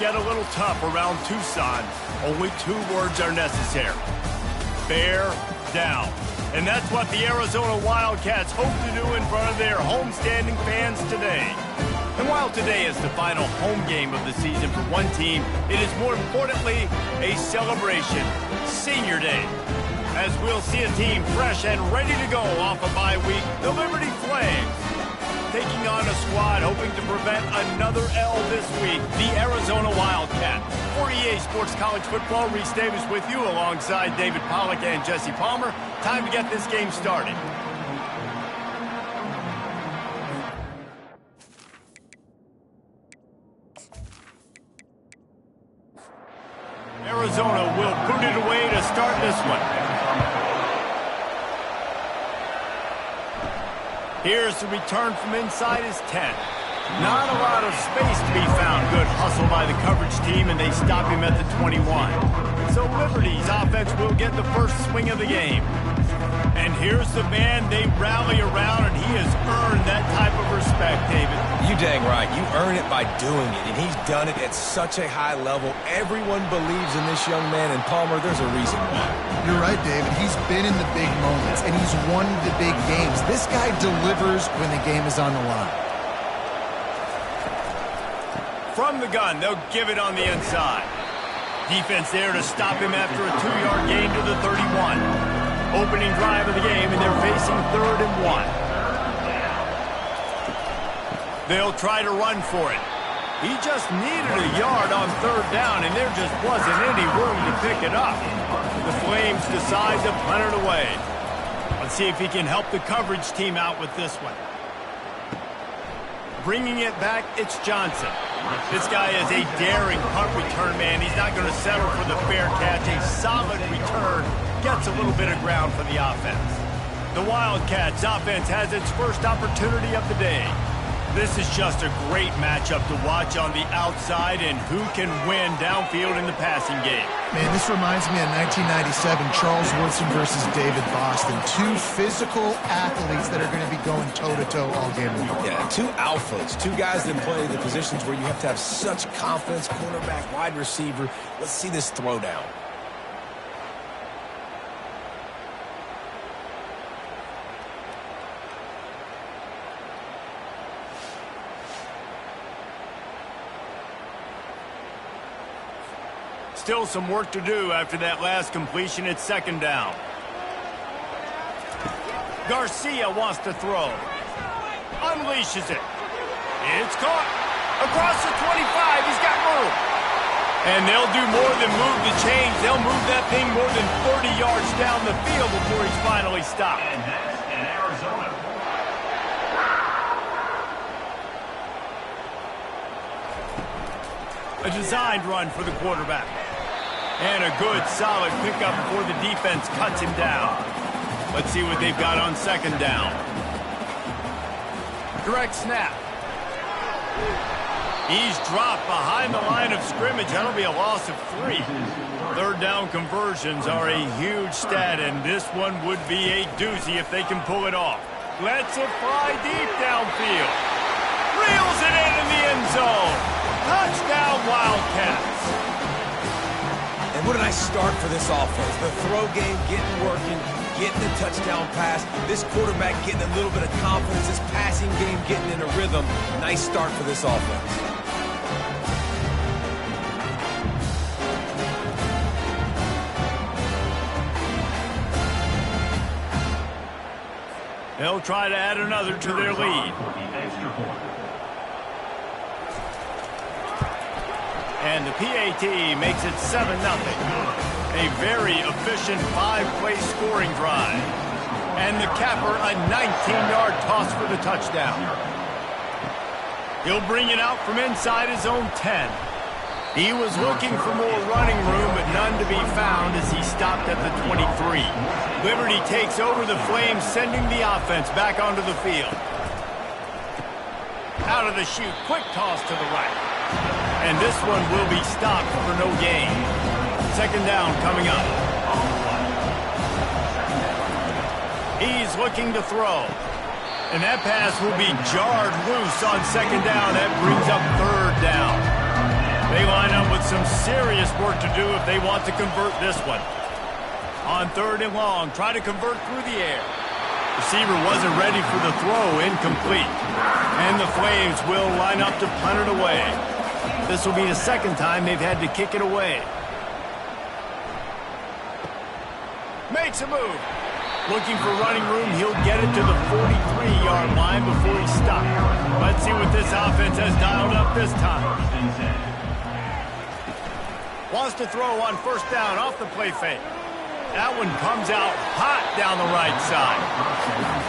Get a little tough around Tucson. Only 2 words are necessary. Bear down. And that's what the Arizona Wildcats hope to do in front of their homestanding fans today. And while today is the final home game of the season for one team, it is more importantly a celebration, Senior Day. As we'll see a team fresh and ready to go off a bye week, the Liberty Flames. Taking on a squad hoping to prevent another L this week, the Arizona Wildcat. For EA Sports College Football, Reese Davis with you alongside David Pollack and Jesse Palmer. Time to get this game started. Arizona will put it away to start this one. Here's the return from inside his 10. Not a lot of space to be found. Good hustle by the coverage team, and they stop him at the 21. So Liberty's offense will get the first swing of the game. And here's the man they rally around, and he has earned that type of respect, David. You dang right. You earn it by doing it, and he's done it at such a high level. Everyone believes in this young man, and Palmer, there's a reason why. You're right, David. He's been in the big moments, and he's won the big games. This guy delivers when the game is on the line. From the gun, they'll give it on the inside. Defense there to stop him after a 2-yard gain to the 31. Opening drive of the game, and they're facing 3rd and 1. They'll try to run for it. He just needed a yard on 3rd down, and there just wasn't any room to pick it up. The Flames decide to punt it away. Let's see if he can help the coverage team out with this one. Bringing it back, it's Johnson. This guy is a daring punt return man. He's not going to settle for the fair catch. A solid return gets a little bit of ground for the offense. The Wildcats offense has its first opportunity of the day. This is just a great matchup to watch on the outside, and who can win downfield in the passing game. Man, this reminds me of 1997, Charles Woodson versus David Boston. 2 physical athletes that are going to be going toe-to-toe all game long. Yeah, 2 alphas, 2 guys that play the positions where you have to have such confidence, cornerback, wide receiver. Let's see this throwdown. Still some work to do after that last completion at 2nd down. Garcia wants to throw. Unleashes it. It's caught. Across the 25. He's got room. And they'll do more than move the chains. They'll move that thing more than 30 yards down the field before he's finally stopped. And that's in Arizona. A designed run for the quarterback. And a good, solid pickup before the defense cuts him down. Let's see what they've got on 2nd down. Direct snap. He's dropped behind the line of scrimmage. That'll be a loss of 3. 3rd down conversions are a huge stat, and this one would be a doozy if they can pull it off. Lets it fly deep downfield. Reels it in the end zone. Touchdown, Wildcats. And what a nice start for this offense. The throw game getting working, getting the touchdown pass. This quarterback getting a little bit of confidence. This passing game getting in a rhythm. Nice start for this offense. They'll try to add another to their lead. And the PAT makes it 7-0. A very efficient 5-play scoring drive. And the capper, a 19-yard toss for the touchdown. He'll bring it out from inside his own 10. He was looking for more running room, but none to be found as he stopped at the 23. Liberty takes over the Flames, sending the offense back onto the field. Out of the chute, quick toss to the right. And this one will be stopped for no gain. 2nd down coming up. He's looking to throw. And that pass will be jarred loose on 2nd down. That brings up 3rd down. They line up with some serious work to do if they want to convert this one. On 3rd and long, try to convert through the air. Receiver wasn't ready for the throw, incomplete. And the Flames will line up to punt it away. This will be the 2nd time they've had to kick it away. Makes a move. Looking for running room, he'll get it to the 43-yard line before he stops. Let's see what this offense has dialed up this time. Wants to throw on 1st down off the play fake. That one comes out hot down the right side.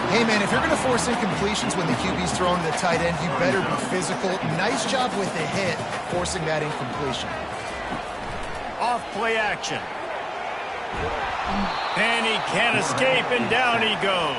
Hey, man, if you're going to force incompletions when the QB's throwing to the tight end, you better be physical. Nice job with the hit, forcing that incompletion. Off play action. And he can't escape, and down he goes.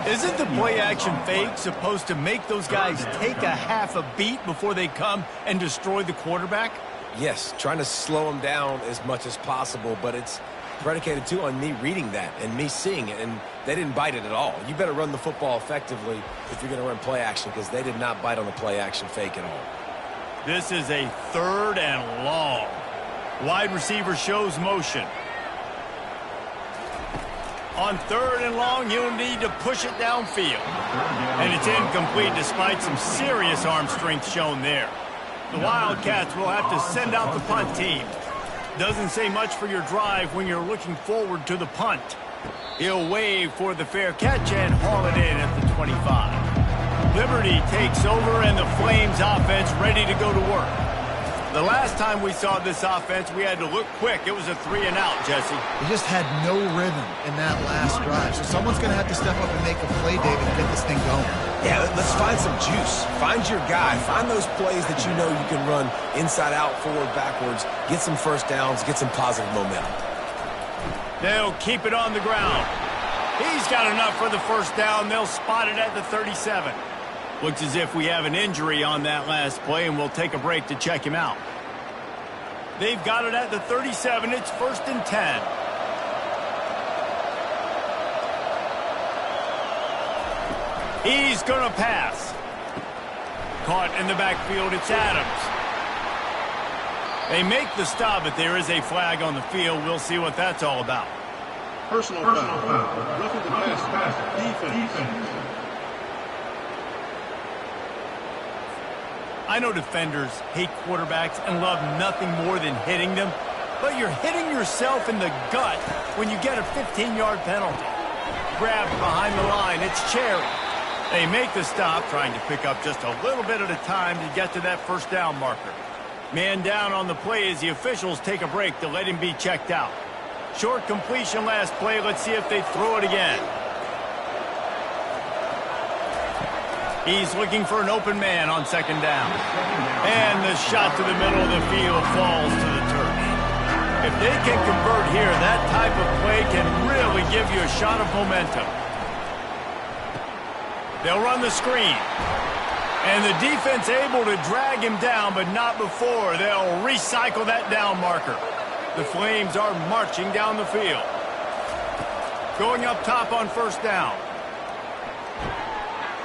Isn't the play action fake supposed to make those guys take a half a beat before they come and destroy the quarterback? Yes, trying to slow him down as much as possible, but it's predicated, too, on me reading that and me seeing it, and they didn't bite it at all. You better run the football effectively if you're going to run play action, because they did not bite on the play action fake at all. This is a 3rd and long. Wide receiver shows motion. On 3rd and long, you'll need to push it downfield. And it's incomplete despite some serious arm strength shown there. The Wildcats will have to send out the punt team. Doesn't say much for your drive when you're looking forward to the punt. He'll wave for the fair catch and haul it in at the 25. Liberty takes over and the Flames offense ready to go to work. The last time we saw this offense, we had to look quick. It was a 3-and-out, Jesse. They just had no rhythm in that last drive. So someone's going to have to step up and make a play, David, and get this thing going. Yeah, let's find some juice. Find your guy. Find those plays that you know you can run inside out, forward, backwards. Get some 1st downs. Get some positive momentum. They'll keep it on the ground. He's got enough for the 1st down. They'll spot it at the 37. Looks as if we have an injury on that last play, and we'll take a break to check him out. They've got it at the 37. It's 1st and 10. He's going to pass. Caught in the backfield, it's Adams. They make the stop, but there is a flag on the field. We'll see what that's all about. Personal foul. Roughing the pass. Defense. I know defenders hate quarterbacks and love nothing more than hitting them, but you're hitting yourself in the gut when you get a 15-yard penalty. Grabbed behind the line, it's Cherry. They make the stop, trying to pick up just a little bit at a time to get to that 1st down marker. Man down on the play as the officials take a break to let him be checked out. Short completion last play. Let's see if they throw it again. He's looking for an open man on 2nd down. And the shot to the middle of the field falls to the turf. If they can convert here, that type of play can really give you a shot of momentum. They'll run the screen. And the defense able to drag him down, but not before. They'll recycle that down marker. The Flames are marching down the field. Going up top on 1st down.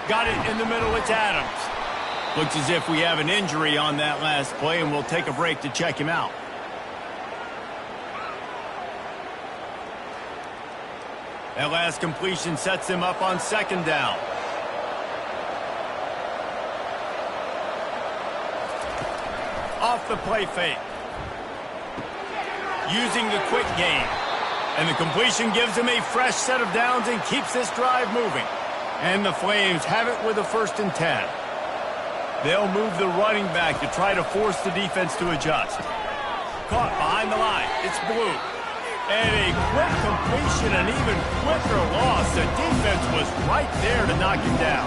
Got it in the middle, it's Adams. Looks as if we have an injury on that last play, and we'll take a break to check him out. That last completion sets him up on 2nd down. Off the play fake. Using the quick game. And the completion gives him a fresh set of downs and keeps this drive moving. And the Flames have it with a 1st and 10. They'll move the running back to try to force the defense to adjust. Caught behind the line. It's Blue. And a quick completion, an even quicker loss. The defense was right there to knock him down.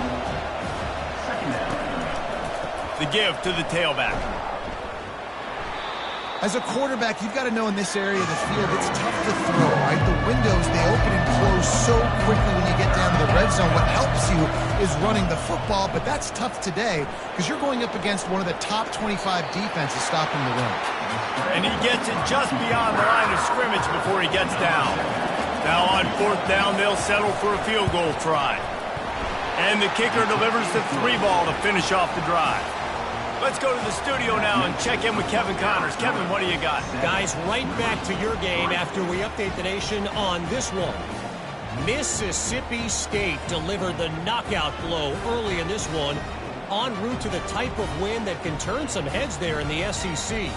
The give to the tailback. As a quarterback, you've got to know in this area of the field, it's tough to throw, right? The windows, they open and close so quickly when you get down to the red zone. What helps you is running the football, but that's tough today because you're going up against one of the top 25 defenses stopping the run. And he gets it just beyond the line of scrimmage before he gets down. Now on 4th down, they'll settle for a field goal try. And the kicker delivers the 3 ball to finish off the drive. Let's go to the studio now and check in with Kevin Connors. Kevin, what do you got? Guys, right back to your game after we update the nation on this one. Mississippi State delivered the knockout blow early in this one, en route to the type of win that can turn some heads there in the SEC.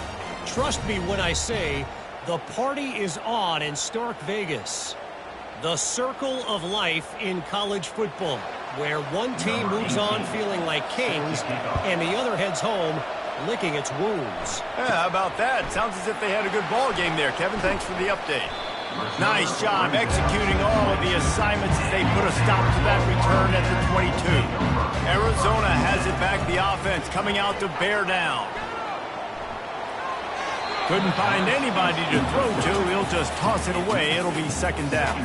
Trust me when I say the party is on in Stark Vegas. The circle of life in college football, where one team moves on feeling like kings and the other heads home licking its wounds. Yeah, how about that? Sounds as if they had a good ball game there. Kevin, thanks for the update. Nice job executing all of the assignments as they put a stop to that return at the 22. Arizona has it back, the offense coming out to bear down. Couldn't find anybody to throw to. He'll just toss it away. It'll be second down.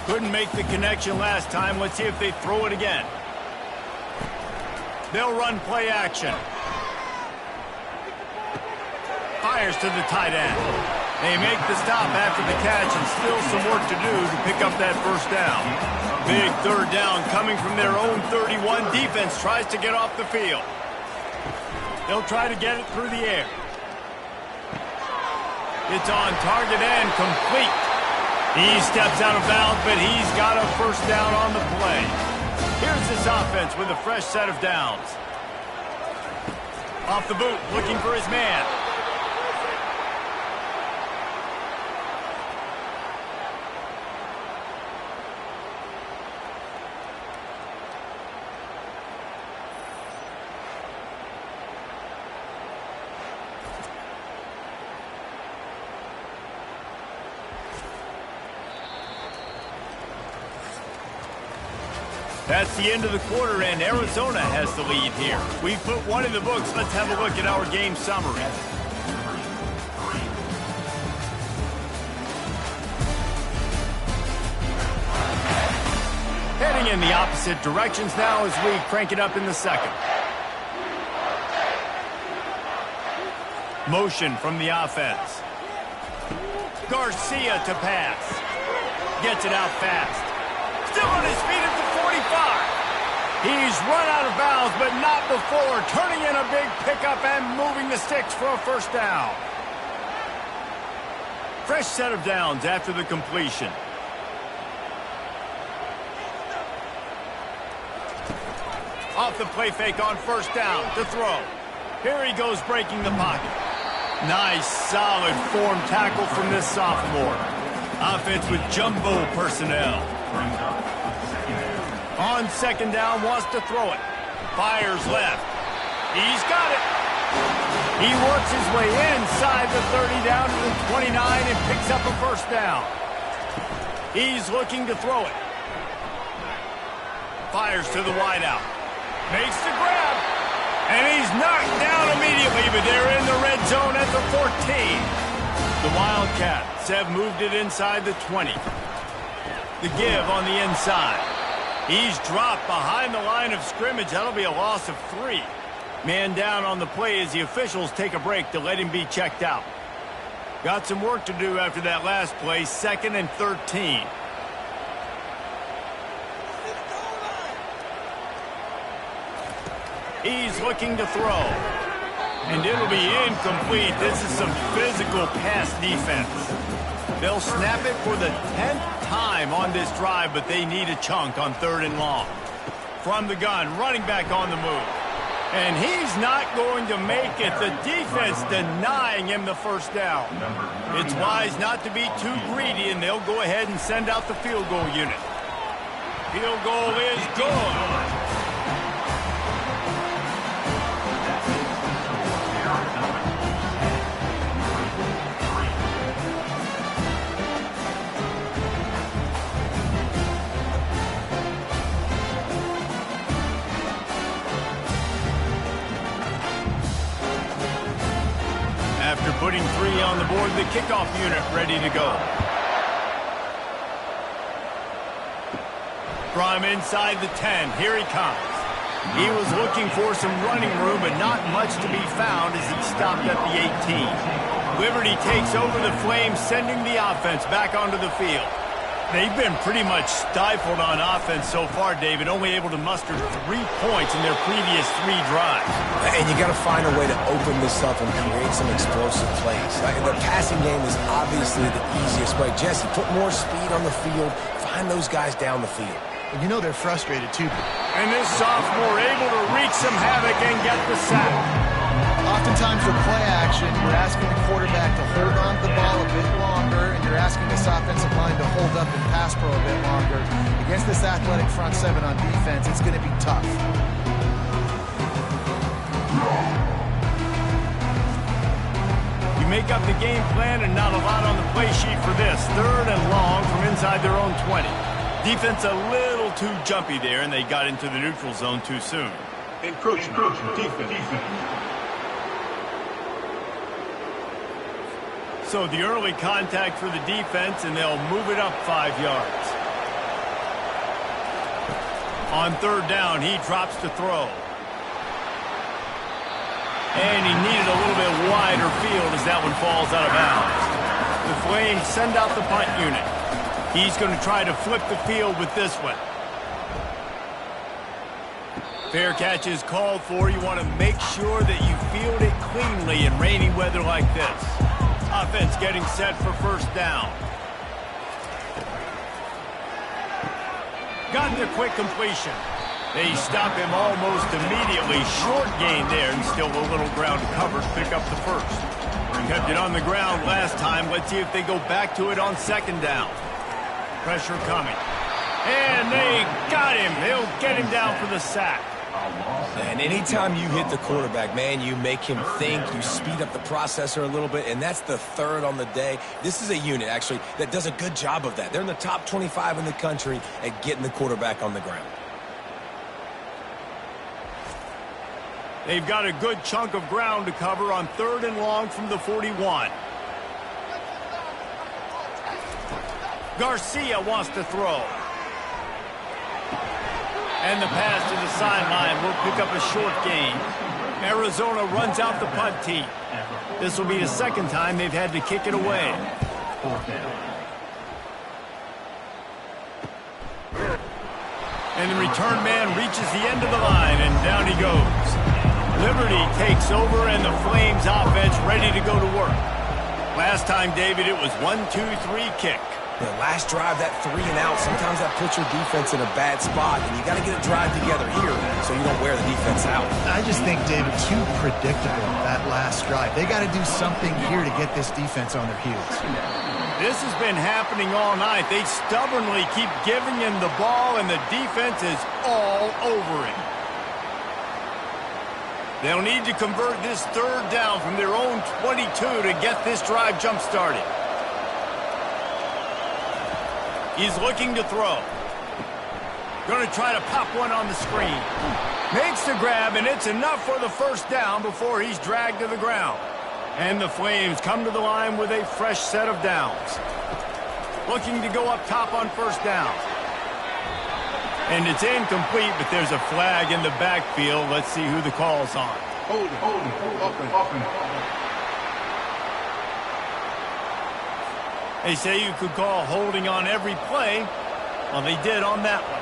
Couldn't make the connection last time. Let's see if they throw it again. They'll run play action. Fires to the tight end. They make the stop after the catch and still some work to do to pick up that first down. Big third down coming from their own 31. Defense tries to get off the field. They'll try to get it through the air. It's on target and complete. He steps out of bounds, but he's got a first down on the play. Here's this offense with a fresh set of downs. Off the boot, looking for his man. That's the end of the quarter, and Arizona has the lead here. We put one in the books. Let's have a look at our game summary. Heading in the opposite directions now as we crank it up in the second. Motion from the offense. Garcia to pass. Gets it out fast. Still on his feet at the 45. He's run out of bounds, but not before. Turning in a big pickup and moving the sticks for a first down. Fresh set of downs after the completion. Off the play fake on first down to throw. Here he goes breaking the pocket. Nice, solid form tackle from this sophomore. Offense with jumbo personnel. On second down, wants to throw it. Fires left. He's got it. He works his way inside the 30 down to the 29 and picks up a first down. He's looking to throw it. Fires to the wideout. Makes the grab. And he's knocked down immediately, but they're in the red zone at the 14. The Wildcats have moved it inside the 20. The give on the inside. He's dropped behind the line of scrimmage. That'll be a loss of 3. Man down on the play as the officials take a break to let him be checked out. Got some work to do after that last play, 2nd and 13. He's looking to throw. And it'll be incomplete. This is some physical pass defense. They'll snap it for the 10th time on this drive, but they need a chunk on 3rd and long. From the gun, running back on the move. And he's not going to make it. The defense denying him the first down. It's wise not to be too greedy, and they'll go ahead and send out the field goal unit. Field goal is good. After putting 3 on the board, the kickoff unit ready to go. From inside the 10, here he comes. He was looking for some running room, but not much to be found as he stopped at the 18. Liberty takes over the Flames, sending the offense back onto the field. They've been pretty much stifled on offense so far, David, only able to muster 3 points in their previous 3 drives. And you got to find a way to open this up and create some explosive plays. The passing game is obviously the easiest way. Jesse, put more speed on the field, find those guys down the field. You know they're frustrated, too. And this sophomore able to wreak some havoc and get the sack. Oftentimes with play action, you're asking the quarterback to hold on to the ball a bit longer, and you're asking this offensive line to hold up and pass pro a bit longer. Against this athletic front seven on defense, it's going to be tough. You make up the game plan and not a lot on the play sheet for this. 3rd and long from inside their own 20. Defense a little too jumpy there, and they got into the neutral zone too soon. Encroachment. Defense. So the early contact for the defense, and they'll move it up 5 yards. On 3rd down, he drops to throw. And he needed a little bit wider field as that one falls out of bounds. The Flames send out the punt unit. He's going to try to flip the field with this one. Fair catch is called for. You want to make sure that you field it cleanly in rainy weather like this. Offense getting set for 1st down. Got the quick completion. They stop him almost immediately. Short gain there, and still a little ground to cover to pick up the 1st. Kept it on the ground last time. Let's see if they go back to it on 2nd down. Pressure coming. And they got him. They'll get him down for the sack. And anytime you hit the quarterback, man, you make him think, you speed up the processor a little bit, and that's the 3rd on the day. This is a unit, actually, that does a good job of that. They're in the top 25 in the country at getting the quarterback on the ground. They've got a good chunk of ground to cover on 3rd and long from the 41. Garcia wants to throw. And the pass to the sideline will pick up a short gain. Arizona runs out the punt team. This will be the 2nd time they've had to kick it away. And the return man reaches the end of the line, and down he goes. Liberty takes over, and the Flames offense ready to go to work. Last time, David, it was 1-2-3 kick. The last drive, that 3 and out, sometimes that puts your defense in a bad spot, and you got to get a drive together here so you don't wear the defense out. I just think, David, too predictable, that last drive. They got to do something here to get this defense on their heels. This has been happening all night. They stubbornly keep giving him the ball, and the defense is all over him. They'll need to convert this 3rd down from their own 22 to get this drive jump-started. He's looking to throw. Going to try to pop one on the screen. Makes the grab, and it's enough for the 1st down before he's dragged to the ground. And the Flames come to the line with a fresh set of downs. Looking to go up top on 1st down. And it's incomplete, but there's a flag in the backfield. Let's see who the call's on. Hold it. They say you could call holding on every play. Well, they did on that one.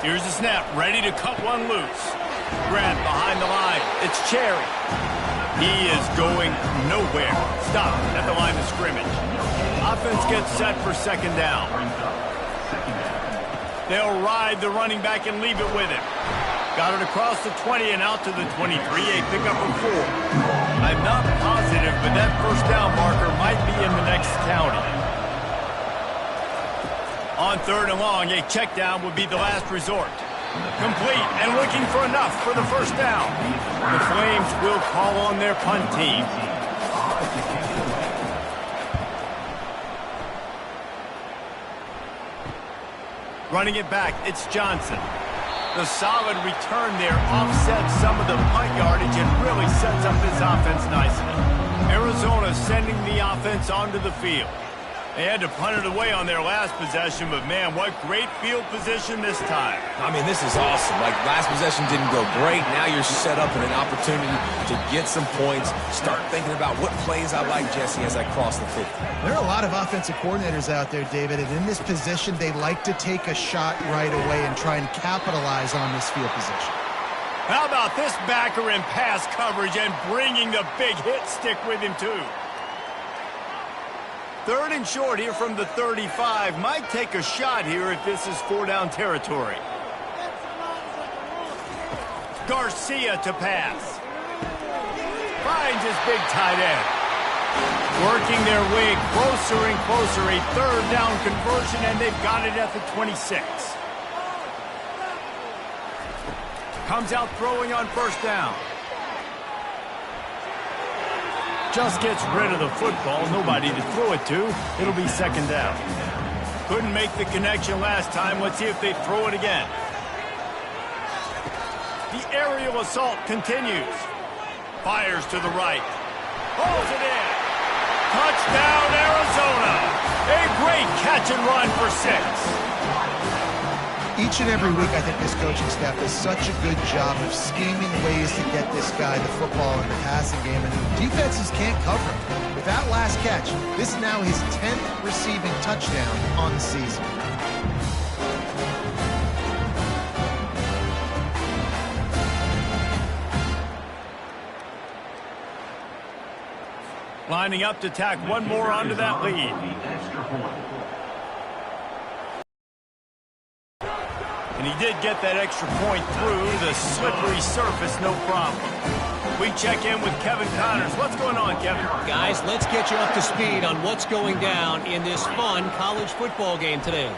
Here's the snap, ready to cut one loose. Grant behind the line. It's Cherry. He is going nowhere. Stop at the line of scrimmage. Offense gets set for 2nd down. They'll ride the running back and leave it with him. Got it across the 20 and out to the 23, a pickup of 4. I'm not positive, but that 1st down marker might be in the next county. On 3rd and long, a check down would be the last resort. Complete and looking for enough for the 1st down. The Flames will call on their punt team. Running it back, it's Johnson. The solid return there offsets some of the punt yardage and really sets up this offense nicely. Arizona sending the offense onto the field. They had to punt it away on their last possession, but man, what great field position this time. I mean, this is awesome. Like, last possession didn't go great. Now you're set up in an opportunity to get some points. Start thinking about what plays I like, Jesse, as I cross the 50. There are a lot of offensive coordinators out there, David, and in this position, they like to take a shot right away and try and capitalize on this field position. How about this backer in pass coverage and bringing the big hit stick with him, too? 3rd and short here from the 35. Might take a shot here if this is 4-down territory. Garcia to pass. Finds his big tight end. Working their way closer and closer. A 3rd down conversion, and they've got it at the 26. Comes out throwing on 1st down. Just gets rid of the football. Nobody to throw it to. It'll be 2nd down. Couldn't make the connection last time. Let's see if they throw it again. The aerial assault continues. Fires to the right. Pulls it in. Touchdown, Arizona. A great catch and run for 6. Each and every week, I think this coaching staff does such a good job of scheming ways to get this guy the football in the passing game, and defenses can't cover him. With that last catch, this is now his 10th receiving touchdown on the season. Lining up to tack one more onto that lead. And he did get that extra point through the slippery surface, no problem. We check in with Kevin Connors. What's going on, Kevin? Guys, let's get you up to speed on what's going down in this fun college football game today.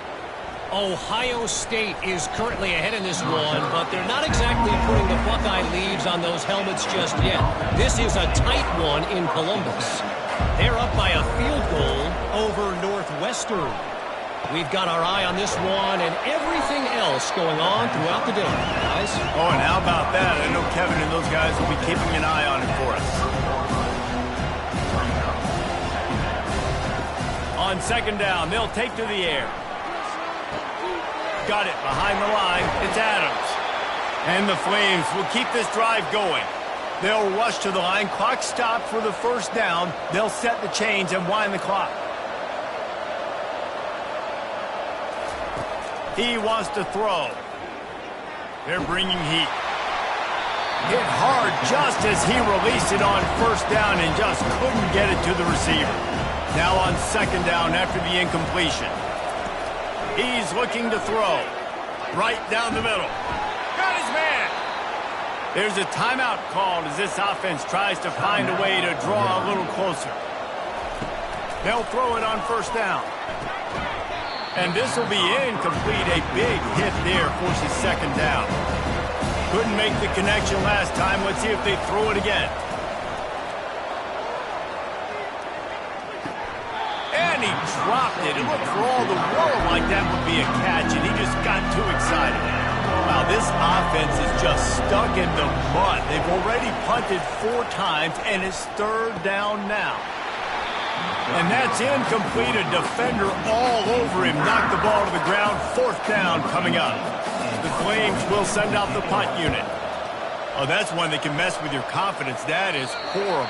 Ohio State is currently ahead in this one, but they're not exactly putting the Buckeye leaves on those helmets just yet. This is a tight one in Columbus. They're up by a field goal over Northwestern. We've got our eye on this one and everything else going on throughout the day, guys. Oh, and how about that? I know Kevin and those guys will be keeping an eye on it for us. On 2nd down, they'll take to the air. Got it behind the line. It's Adams. And the Flames will keep this drive going. They'll rush to the line. Clock stopped for the 1st down. They'll set the chains and wind the clock. He wants to throw. They're bringing heat. Hit hard just as he released it on 1st down and just couldn't get it to the receiver. Now on 2nd down after the incompletion. He's looking to throw. Right down the middle. Got his man. There's a timeout called as this offense tries to find a way to draw a little closer. They'll throw it on 1st down. And this will be incomplete. A big hit there forces 2nd down. Couldn't make the connection last time. Let's see if they throw it again. And he dropped it. It looked for all the world like that would be a catch, and he just got too excited. Wow, this offense is just stuck in the mud. They've already punted 4 times, and it's 3rd down now. And that's incomplete. A defender all over him. Knocked the ball to the ground. 4th down coming up. The Flames will send out the punt unit. Oh, that's one that can mess with your confidence. That is horrible.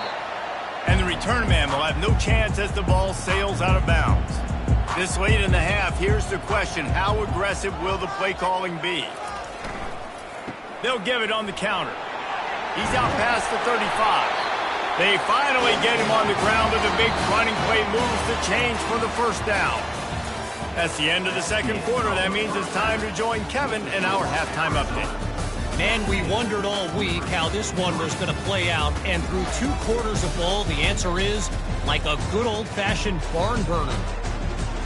And the return man will have no chance as the ball sails out of bounds. This late in the half, here's the question. How aggressive will the play calling be? They'll give it on the counter. He's out past the 35. They finally get him on the ground with a big running play, moves the chains for the 1st down. That's the end of the 2nd quarter. That means it's time to join Kevin in our halftime update. Man, we wondered all week how this one was going to play out, and through 2 quarters of ball, the answer is like a good old-fashioned barn burner.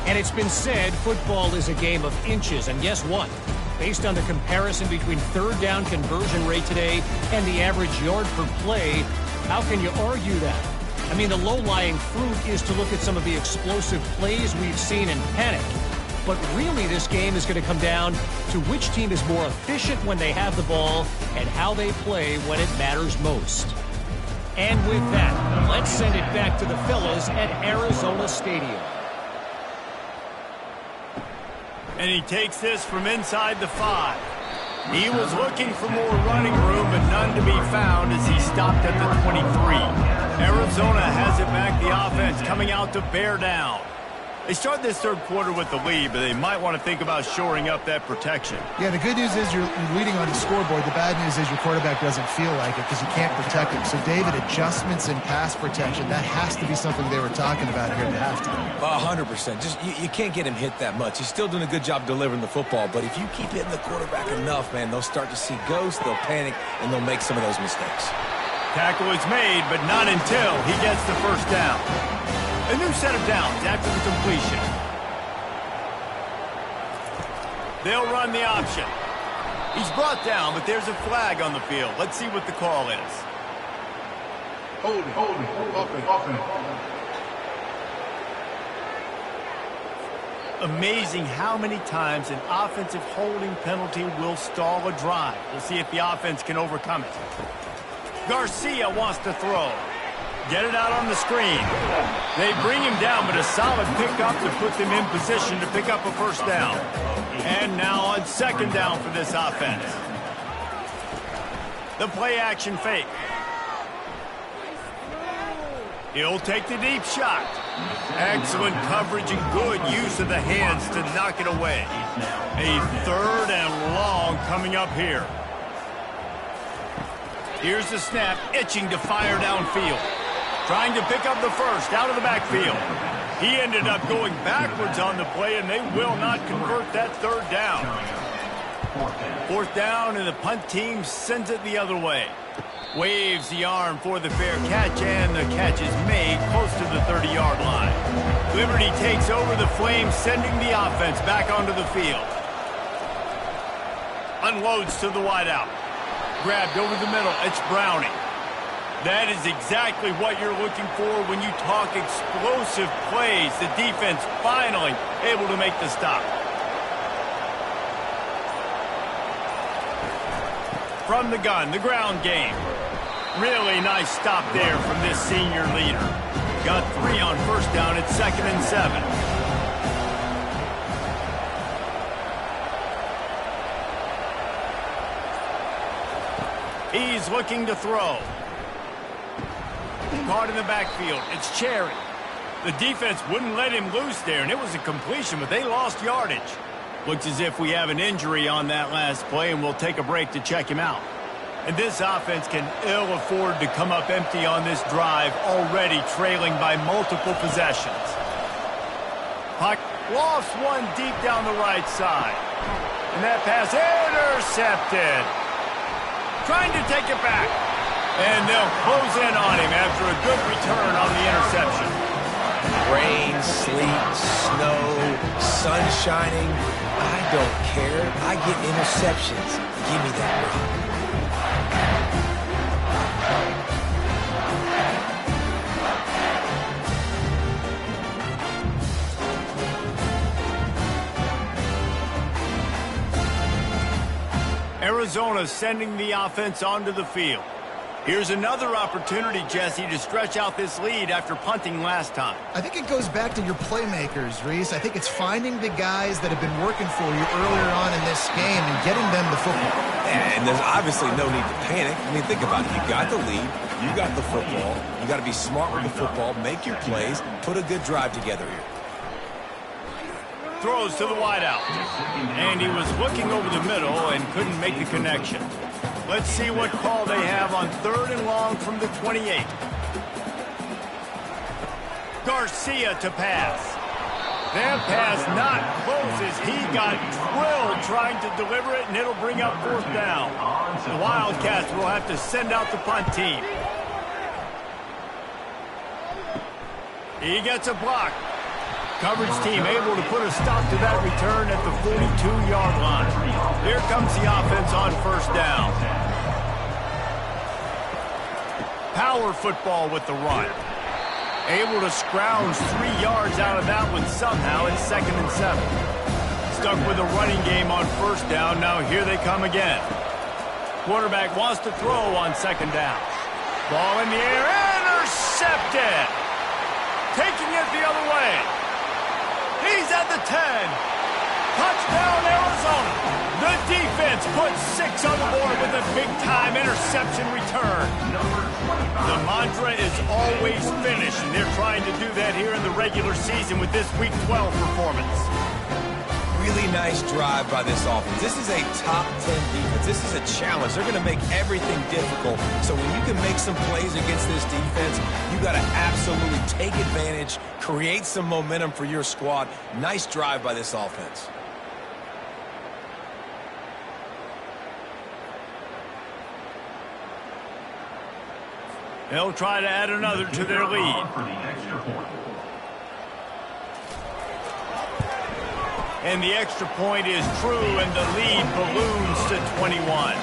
And it's been said football is a game of inches, and guess what? Based on the comparison between 3rd down conversion rate today and the average yard per play, how can you argue that? I mean, the low-lying fruit is to look at some of the explosive plays we've seen and panic. But really, this game is going to come down to which team is more efficient when they have the ball and how they play when it matters most. And with that, let's send it back to the fellas at Arizona Stadium. And he takes this from inside the 5. He was looking for more running room, but none to be found as he stopped at the 23. Arizona has it back, the offense coming out to bear down. They start this third quarter with the lead, but they might want to think about shoring up that protection. Yeah, the good news is you're leading on the scoreboard. The bad news is your quarterback doesn't feel like it because you can't protect him. So, David, adjustments in pass protection, that has to be something they were talking about here at the halftime. 100%. Just you can't get him hit that much. He's still doing a good job delivering the football, but if you keep hitting the quarterback enough, man, they'll start to see ghosts, they'll panic, and they'll make some of those mistakes. Tackle is made, but not until he gets the first down. A new set of downs after the completion. They'll run the option. He's brought down, but there's a flag on the field. Let's see what the call is. Holding, offense. Amazing how many times an offensive holding penalty will stall a drive. We'll see if the offense can overcome it. Garcia wants to throw. Get it out on the screen. They bring him down, but a solid pickup to put them in position to pick up a first down. And now on second down for this offense. The play-action fake. He'll take the deep shot. Excellent coverage and good use of the hands to knock it away. A third and long coming up here. Here's the snap, itching to fire downfield. Trying to pick up the first out of the backfield. He ended up going backwards on the play, and they will not convert that third down. Fourth down, and the punt team sends it the other way. Waves the arm for the fair catch, and the catch is made close to the 30-yard line. Liberty takes over the Flames, sending the offense back onto the field. Unloads to the wideout. Grabbed over the middle. It's Browning. That is exactly what you're looking for when you talk explosive plays. The defense finally able to make the stop. From the gun, the ground game. Really nice stop there from this senior leader. Got 3 on first down at 2nd and 7. He's looking to throw. Caught in the backfield. It's Cherry. The defense wouldn't let him loose there, and it was a completion, but they lost yardage. Looks as if we have an injury on that last play, and we'll take a break to check him out. And this offense can ill afford to come up empty on this drive, already trailing by multiple possessions. Puck lost one deep down the right side. And that pass intercepted. Trying to take it back. And they'll close in on him after a good return on the interception. Rain, sleet, snow, sun shining. I don't care. I get interceptions. Give me that rock. Arizona sending the offense onto the field. Here's another opportunity, Jesse, to stretch out this lead after punting last time. I think it goes back to your playmakers, Reese. I think it's finding the guys that have been working for you earlier on in this game and getting them the football. And there's obviously no need to panic. I mean, think about it. You got the lead. You got the football. You got to be smart with the football. Make your plays. Put a good drive together here. Throws to the wideout. And he was looking over the middle and couldn't make the connection. Let's see what call they have on 3rd and long from the 28. Garcia to pass. That pass not close as he got drilled trying to deliver it, and it'll bring up 4th down. The Wildcats will have to send out the punt team. He gets a block. Coverage team able to put a stop to that return at the 42-yard line. Here comes the offense on 1st down. Power football with the run. Able to scrounge 3 yards out of that one somehow at 2nd and 7. Stuck with a running game on 1st down. Now here they come again. Quarterback wants to throw on 2nd down. Ball in the air. Intercepted. Taking it the other way. He's at the 10. Touchdown, Arizona! The defense puts 6 on the board with a big-time interception return. The mantra is always finish, and they're trying to do that here in the regular season with this Week 12 performance. Really nice drive by this offense. This is a top 10 defense. This is a challenge. They're going to make everything difficult. So when you can make some plays against this defense, you got to absolutely take advantage, create some momentum for your squad. Nice drive by this offense. They'll try to add another to their lead. And the extra point is true, and the lead balloons to 21.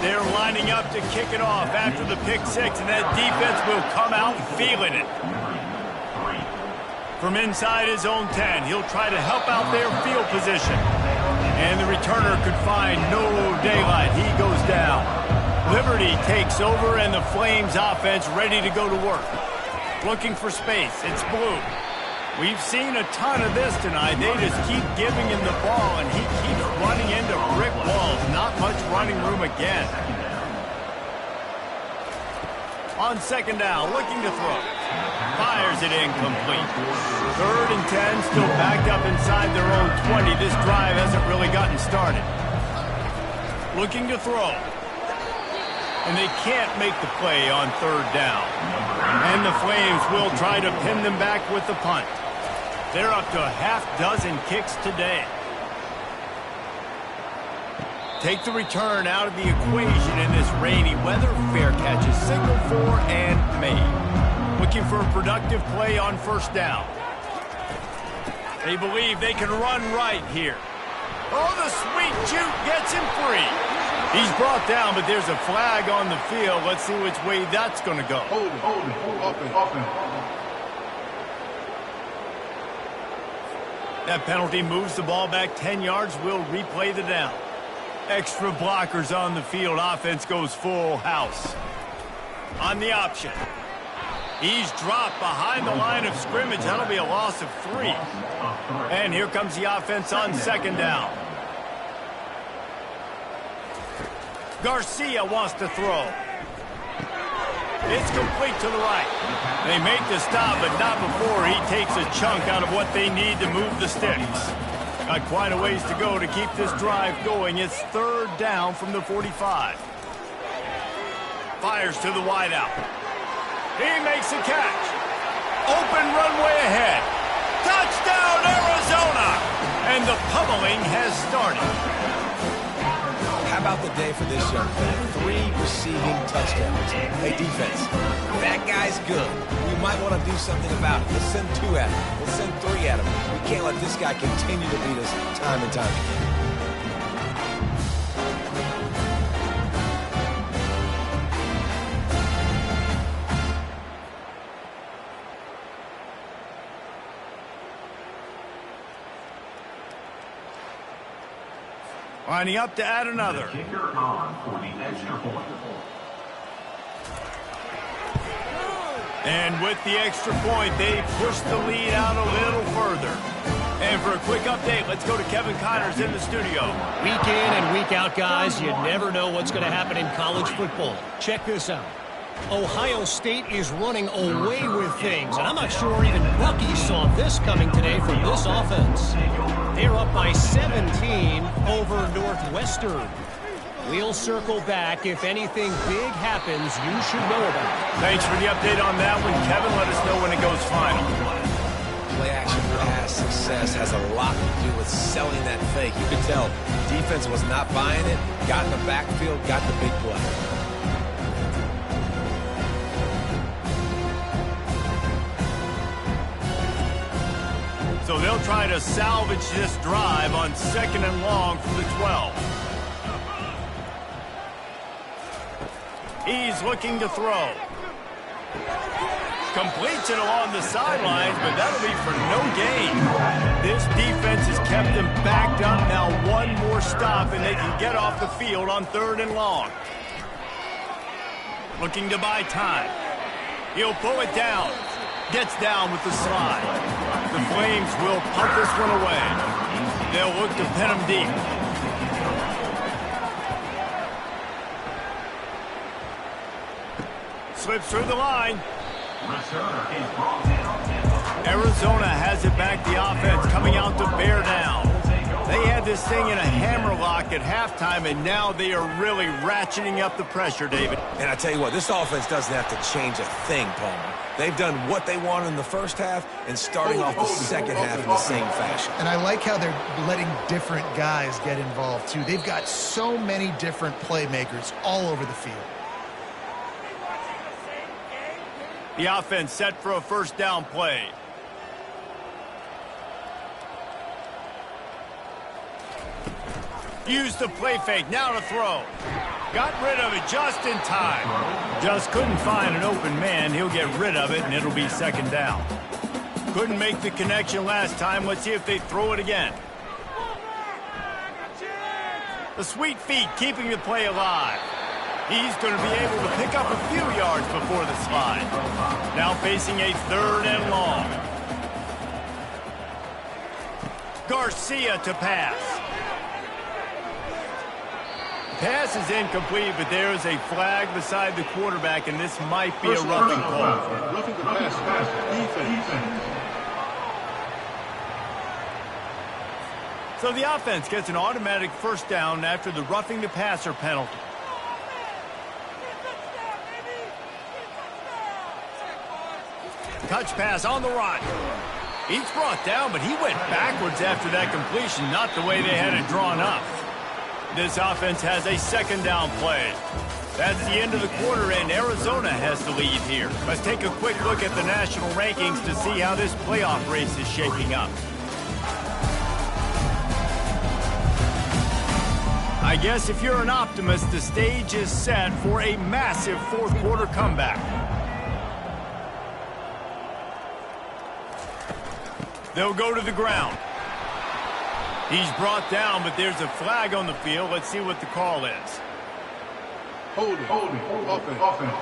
They're lining up to kick it off after the pick six, and that defense will come out feeling it. From inside his own 10, he'll try to help out their field position. And the returner could find no daylight. He goes down. Liberty takes over, and the Flames offense ready to go to work. Looking for space. It's Blue. We've seen a ton of this tonight. They just keep giving him the ball, and he keeps running into brick walls. Not much running room again. On second down, looking to throw. Fires it incomplete. 3rd and 10, still backed up inside their own 20. This drive hasn't really gotten started. Looking to throw. And they can't make the play on 3rd down. And the Flames will try to pin them back with the punt. They're up to a half-dozen kicks today. Take the return out of the equation in this rainy weather. Fair catch is signaled for and made. Looking for a productive play on 1st down. They believe they can run right here. Oh, the sweet juke gets him free. He's brought down, but there's a flag on the field. Let's see which way that's going to go. Hold it. Up and. That penalty moves the ball back 10 yards. We'll replay the down. Extra blockers on the field. Offense goes full house. On the option. He's dropped behind the line of scrimmage. That'll be a loss of 3. And here comes the offense on 2nd down. Garcia wants to throw. It's complete to the right. They make the stop, but not before he takes a chunk out of what they need to move the sticks. Got quite a ways to go to keep this drive going. It's 3rd down from the 45. Fires to the wideout. He makes a catch. Open runway ahead. Touchdown, Arizona! And the pummeling has started. How about the day for this young man? 3 receiving touchdowns. Hey, defense, that guy's good. We might want to do something about it. Let's send 2 at him. Let's send 3 at him. We can't let this guy continue to beat us time and time again. Lining up to add another. Kicker on for the extra point. And with the extra point, they push the lead out a little further. And for a quick update, let's go to Kevin Connors in the studio. Week in and week out, guys, you never know what's going to happen in college football. Check this out. Ohio State is running away with things, and I'm not sure even Bucky saw this coming today from this offense. They're up by 17 over Northwestern. We'll circle back. If anything big happens, you should know about it. Thanks for the update on that one, Kevin. Let us know when it goes final. Play action pass success has a lot to do with selling that fake. You could tell defense was not buying it, got in the backfield, got the big play. So they'll try to salvage this drive on 2nd and long from the 12. He's looking to throw. Completes it along the sidelines, but that'll be for no gain. This defense has kept them backed up. Now 1 more stop, and they can get off the field on 3rd and long. Looking to buy time. He'll pull it down. Gets down with the slide. The Flames will punt this one away. They'll look to pin him deep. Slips through the line. Arizona has it back, the offense coming out to bear down. They had this thing in a hammerlock at halftime, and now they are really ratcheting up the pressure, David. And I tell you what, this offense doesn't have to change a thing, Palmer. They've done what they wanted in the first half and starting off the second half in the same fashion. And I like how they're letting different guys get involved, too. They've got so many different playmakers all over the field. The offense set for a first down play. Use the play fake, now to throw. Got rid of it just in time. Just couldn't find an open man. He'll get rid of it, and it'll be second down. Couldn't make the connection last time. Let's see if they throw it again. The sweet feet keeping the play alive. He's going to be able to pick up a few yards before the slide. Now facing a third and long. Garcia to pass. Pass is incomplete, but there is a flag beside the quarterback, and this might be a roughing call. Roughing the pass. Defense. So the offense gets an automatic first down after the roughing the passer penalty. Touch pass on the run. He's brought down, but he went backwards after that completion, not the way they had it drawn up. This offense has a second down play. That's the end of the quarter, and Arizona has the lead here. Let's take a quick look at the national rankings to see how this playoff race is shaping up. I guess if you're an optimist, the stage is set for a massive fourth quarter comeback. They'll go to the ground. He's brought down, but there's a flag on the field. Let's see what the call is. Holding. Offense.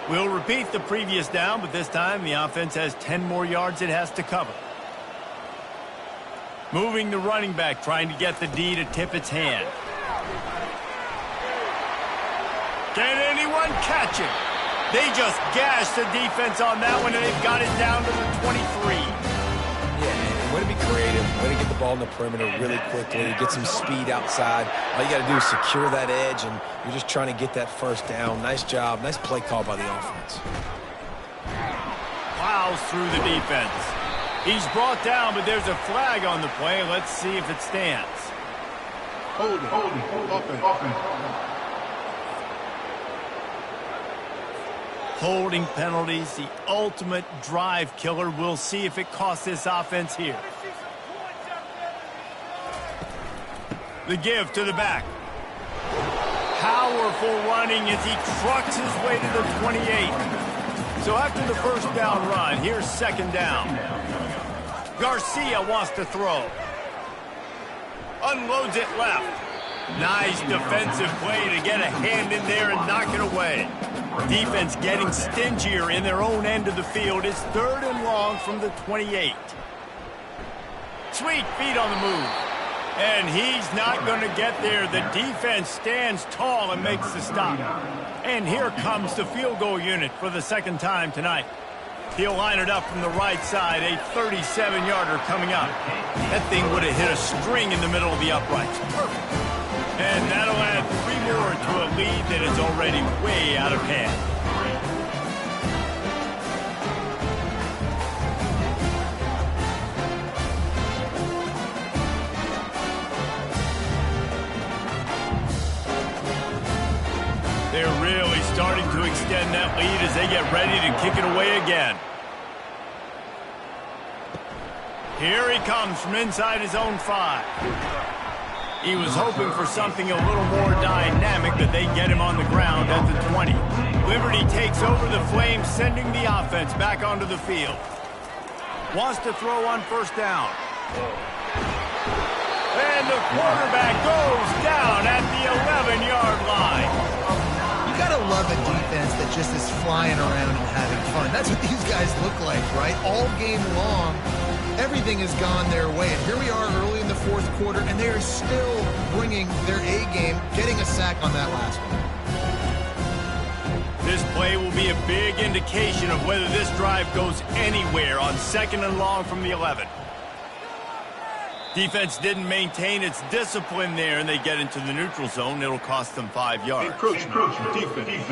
We'll repeat the previous down, but this time the offense has 10 more yards it has to cover. Moving the running back, trying to get the D to tip its hand. Can anyone catch it? They just gashed the defense on that one, and they've got it down to the 23. Yeah, way to be creative, way to get the ball in the perimeter really quickly, get some speed outside. All you got to do is secure that edge, and you're just trying to get that first down. Nice job, nice play call by the offense. Plows through the defense. He's brought down, but there's a flag on the play. Let's see if it stands. Holding. Offense. Holding penalties, the ultimate drive killer. We'll see if it costs this offense here. The give to the back. Powerful running as he trucks his way to the 28. So after the first down run, here's second down. Garcia wants to throw. Unloads it left. Nice defensive play to get a hand in there and knock it away. Defense getting stingier in their own end of the field. It's third and long from the 28. Sweet feet on the move. And he's not going to get there. The defense stands tall and makes the stop. And here comes the field goal unit for the second time tonight. He'll line it up from the right side, a 37-yarder coming up. That thing would have hit a string in the middle of the uprights. Perfect. And that'll add 3 more to a lead that is already way out of hand. They're really starting to extend that lead as they get ready to kick it away again. Here he comes from inside his own 5. He was hoping for something a little more dynamic, that they get him on the ground at the 20. Liberty takes over the Flames, sending the offense back onto the field. Wants to throw on first down. And the quarterback goes down at the 11-yard line. You gotta love a defense that just is flying around and having fun. That's what these guys look like, right? All game long, everything has gone their way. And here we are early in the fourth quarter, and they are still bringing their A game, getting a sack on that last one. This play will be a big indication of whether this drive goes anywhere on 2nd and long from the 11. Defense didn't maintain its discipline there, and they get into the neutral zone. It'll cost them 5 yards. Encroachment. Defense.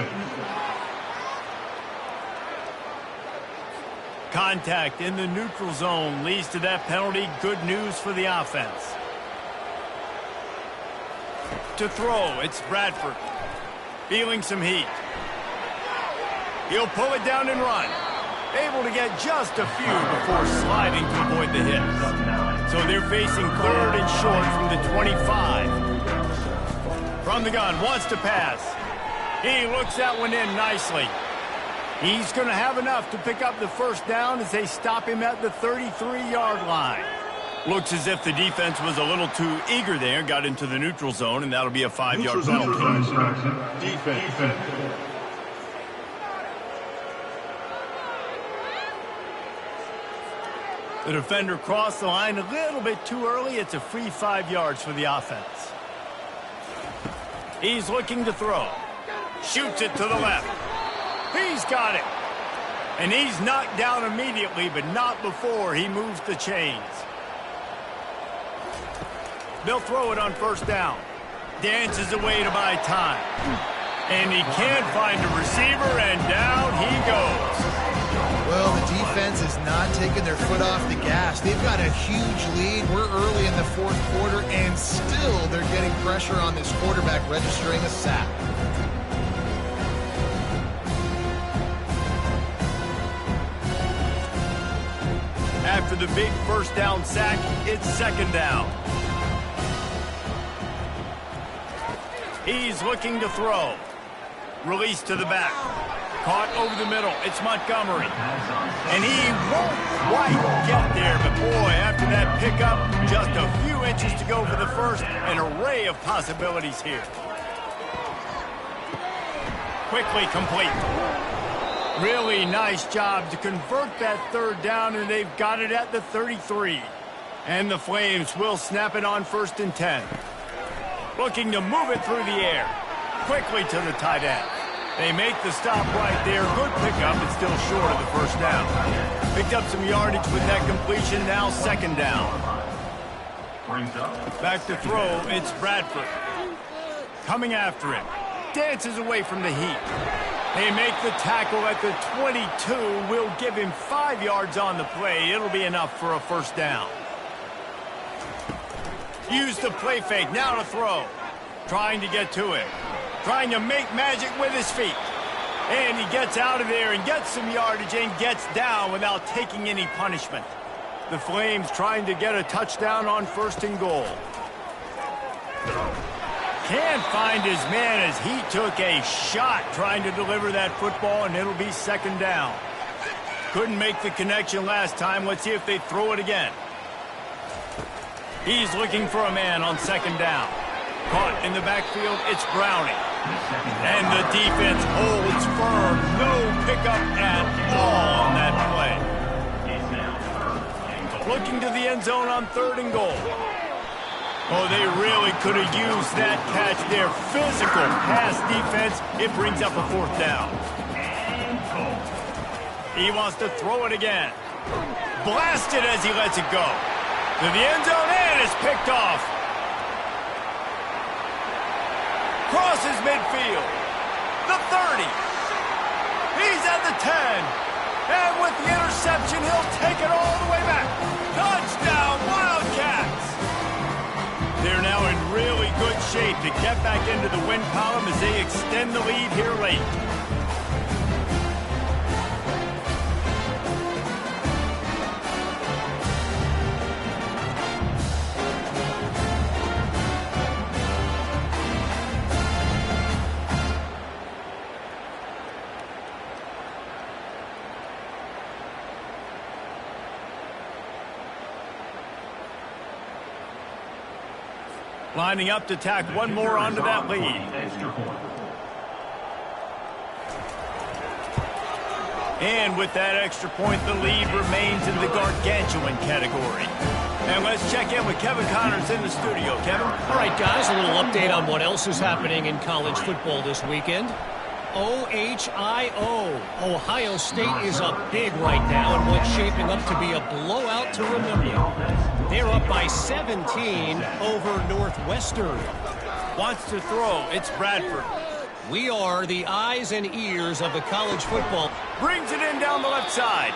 Contact in the neutral zone leads to that penalty. Good news for the offense. To throw, it's Bradford. Feeling some heat. He'll pull it down and run. Able to get just a few before sliding to avoid the hit. So they're facing 3rd and short from the 25. From the gun, wants to pass. He looks that one in nicely. He's going to have enough to pick up the first down as they stop him at the 33-yard line. Looks as if the defense was a little too eager there, got into the neutral zone, and that'll be a 5-yard penalty. Defense. The defender crossed the line a little bit too early. It's a free 5 yards for the offense. He's looking to throw. Shoots it to the left. He's got it. And he's knocked down immediately, but not before he moves the chains. They'll throw it on 1st down. Dances away to buy time. And he can't find a receiver, and down he goes. Well, the defense is not taking their foot off the gas. They've got a huge lead. We're early in the fourth quarter, and still they're getting pressure on this quarterback, registering a sack. After the big 1st down sack, it's 2nd down. He's looking to throw. Release to the back. Caught over the middle. It's Montgomery. And he won't quite get there, but boy, after that pickup, just a few inches to go for the first. An array of possibilities here. Quickly complete. Really nice job to convert that 3rd down, and they've got it at the 33. And the Flames will snap it on 1st and 10. Looking to move it through the air. Quickly to the tight end. They make the stop right there. Good pickup, but still short of the 1st down. Picked up some yardage with that completion. Now 2nd down. Back to throw, it's Bradford. Coming after him. Dances away from the heat. They make the tackle at the 22. Will give him 5 yards on the play. It'll be enough for a 1st down. Use the play fake. Now to throw. Trying to get to him. Trying to make magic with his feet. And he gets out of there and gets some yardage and gets down without taking any punishment. The Flames trying to get a touchdown on 1st and goal. Can't find his man as he took a shot trying to deliver that football, and it'll be 2nd down. Couldn't make the connection last time. Let's see if they throw it again. He's looking for a man on 2nd down. Caught in the backfield, it's Browning. And the defense holds firm. No pickup at all on that play. Looking to the end zone on 3rd and goal. Oh, they really could have used that catch there. Physical pass defense. It brings up a 4th down. He wants to throw it again. Blasted as he lets it go. To the end zone, and it's picked off. Crosses midfield. The 30. He's at the 10. And with the interception, he'll take it all the way back. Touchdown, Wildcats! They're now in really good shape to get back into the win column as they extend the lead here late. Lining up to tack one more onto that lead. And with that extra point, the lead remains in the gargantuan category. And let's check in with Kevin Connors in the studio. Kevin? All right, guys, a little update on what else is happening in college football this weekend. OHIO. Ohio State is up big right now in what's shaping up to be a blowout to remember. They're up by 17 over Northwestern. Wants to throw. It's Bradford. We are the eyes and ears of the college football. Brings it in down the left side.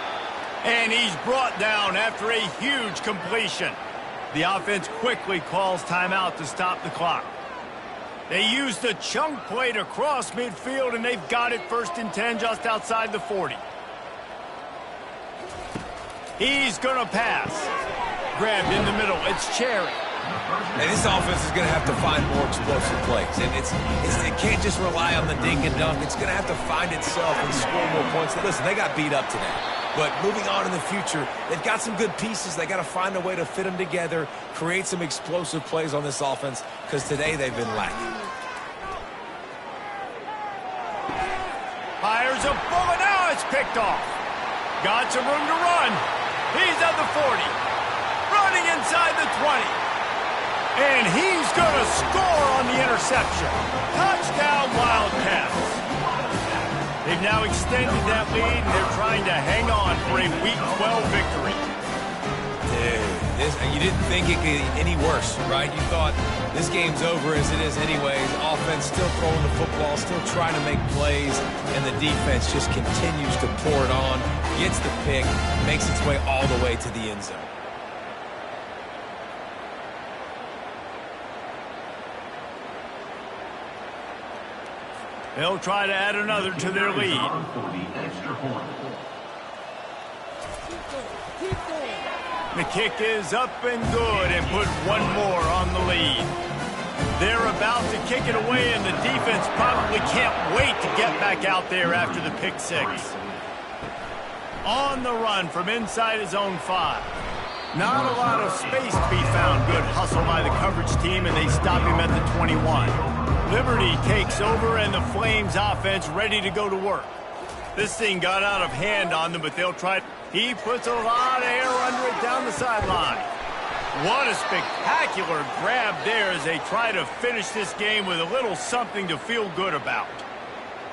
And he's brought down after a huge completion. The offense quickly calls timeout to stop the clock. They use the chunk play to cross midfield, and they've got it 1st and 10 just outside the 40. He's going to pass. Grabbed in the middle. It's Cherry. And this offense is going to have to find more explosive plays. And it can't just rely on the dink and dunk. It's going to have to find itself and score more points. Listen, they got beat up today. But moving on in the future, they've got some good pieces. They got to find a way to fit them together, create some explosive plays on this offense, because today they've been lacking. Fires a bullet. Now it's picked off. Got some room to run. He's at the 40. Running inside the 20. And he's going to score on the interception. Touchdown, Wildcats. They've now extended that lead, and they're trying to hang on for a Week 12 victory. Dude, you didn't think it could get any worse, right? You thought this game's over as it is anyways. Offense still throwing the football, still trying to make plays, and the defense just continues to pour it on, gets the pick, makes its way all the way to the end zone. They'll try to add another to their lead. The kick is up and good and put one more on the lead. They're about to kick it away, and the defense probably can't wait to get back out there after the pick six. On the run from inside his own 5. Not a lot of space to be found. Good hustle by the coverage team, and they stop him at the 21. Liberty takes over, and the Flames offense ready to go to work. This thing got out of hand on them, but they'll try. He puts a lot of air under it down the sideline. What a spectacular grab there as they try to finish this game with a little something to feel good about.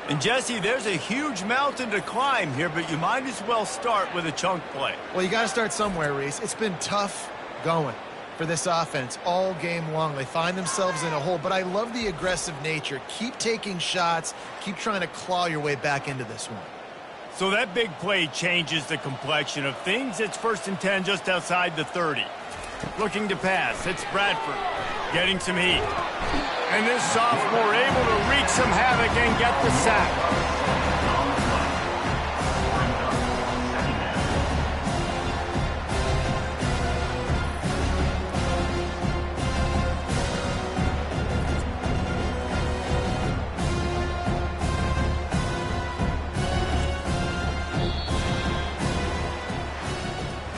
And Jesse, there's a huge mountain to climb here, but you might as well start with a chunk play. Well, you got to start somewhere, Reese. It's been tough going for this offense all game long. They find themselves in a hole, but I love the aggressive nature. Keep taking shots. Keep trying to claw your way back into this one. So that big play changes the complexion of things. It's 1st and 10 just outside the 30. Looking to pass. It's Bradford getting some heat. And this sophomore able to wreak some havoc and get the sack.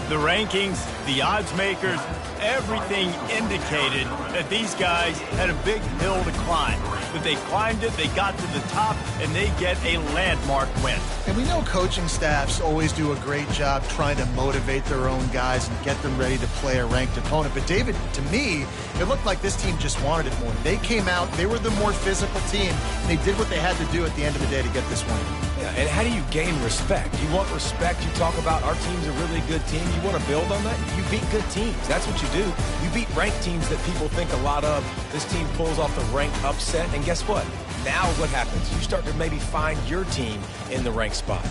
The rankings, the odds makers, everything indicated that these guys had a big hill to climb. But they climbed it, they got to the top, and they get a landmark win. And we know coaching staffs always do a great job trying to motivate their own guys and get them ready to play a ranked opponent. But David, to me, it looked like this team just wanted it more. They came out, they were the more physical team. They did what they had to do at the end of the day to get this win. Yeah, and how do you gain respect? You want respect. You talk about our team's a really good team. You want to build on that? You beat good teams. That's what you do. You beat ranked teams that people think a lot of. This team pulls off the ranked upset, and guess what? Now what happens? You start to maybe find your team in the ranked spot.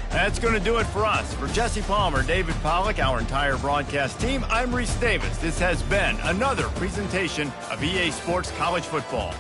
That's going to do it for us. For Jesse Palmer, David Pollack, our entire broadcast team, I'm Reese Davis. This has been another presentation of EA Sports College Football.